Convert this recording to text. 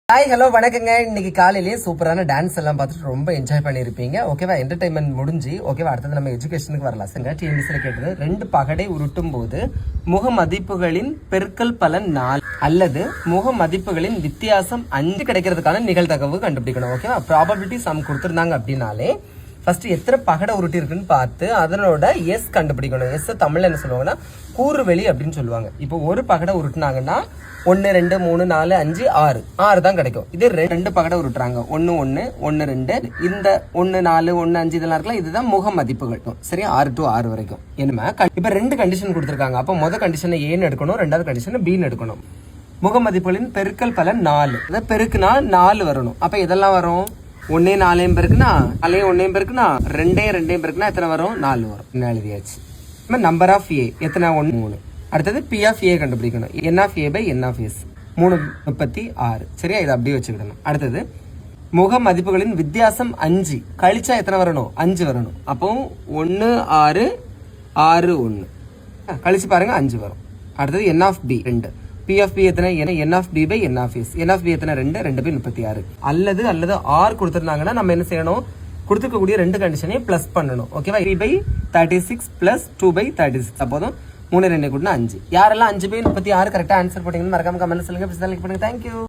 Hi hello வணக்கங்க. இன்னைக்கு காலையிலேயே சூப்பரான டான்ஸ் எல்லாம் பார்த்துட்டு ரொம்ப என்ஜாய் பண்ணியிருப்பீங்க. ஓகேவா, என்டர்டைன்மெண்ட் முடிஞ்சு ஓகேவா. அடுத்தது நம்ம எஜுகேஷனுக்கு வரலாம். சங்க டிஎன்பிசியில் கேட்டது 2 பகடை உருட்டும் போது முக மதிப்புகளின் பெருக்கல் பலன் 4 அல்லது முக மதிப்புகளின் வித்தியாசம் 5 கிடைக்கிறதுக்கான நிகழ்தகவு கண்டுபிடிக்கணும். ஓகேவா, ப்ராபபிலிட்டி சம் கொடுத்துருந்தாங்க அப்படின்னாலே ஃபர்ஸ்ட் எத்தனை பகடை உருட்டி இருக்குன்னு பார்த்து அதனோட எஸ் கண்டுபிடிக்கணும். எஸ் தமிழ்ல என்ன சொல்லுவாங்கன்னா கூறுவெளி அப்படின்னு சொல்லுவாங்க. இப்போ ஒரு பகடை உருட்டுனாங்கன்னா 1 2 3 4 5 6 தான் கிடைக்கும். இதே 2 பகடை உருட்டுறாங்க 1 1 1 2 இந்த 1 4 1 5 இதெல்லாம் இருக்கலாம். இதுதான் முக மதிப்புகள். சரி, 6 to 6 வரைக்கும். என்னமா இப்ப 2 கண்டிஷன் கொடுத்துருக்காங்க. அப்போ முதல் கண்டிஷனை ஏன்னு எடுக்கணும், ரெண்டாவது கண்டிஷனை பின்னு எடுக்கணும். முக மதிப்புகளின் பெருக்கல் பலன் 4. அதாவது பெருக்குனா 4 வரணும். அப்ப இதெல்லாம் வரும் 1 4 பெருக்குனா 4 1 பெருக்குனா 2 2 பெருக்குனா எத்தனை வரும்? 4 வரும். என்ன எழுதியாச்சு. நம்பர் ஆஃப் ஏ எத்தனை? 1 3. அடுத்தது பி ஆஃப் ஏ கண்டுபிடிக்கணும். N of A by N of S 3 36. சரியா, இதை அப்படியே வச்சுக்கிடணும். அடுத்தது முக மதிப்புகளின் வித்தியாசம் 5 கழிச்சா எத்தனை வரணும்? 5 வரணும். அப்போ 1 6 6 1 கழிச்சு பாருங்க 5 வரும். அடுத்தது N of B 2. P of B எத்தனை? N of D by N of S. N of B எத்தனை? 2 பை 36. அல்லது ஆர் கொடுத்துருந்தாங்கன்னா நம்ம என்ன செய்யணும்? கொடுத்துருக்கக்கூடிய 2 கண்டிஷனையும் பிளஸ் பண்ணணும். ஓகேவா, 3 by 36 பிளஸ் 2 by 36. அப்போதும் 3 2 கூட்டினா 5. யாரெல்லாம் 5 by 36 கரெக்டாக ஆன்சர் போட்டீங்கன்னு மறக்காம கமெண்ட் சொல்லுங்க. தேங்க்யூ.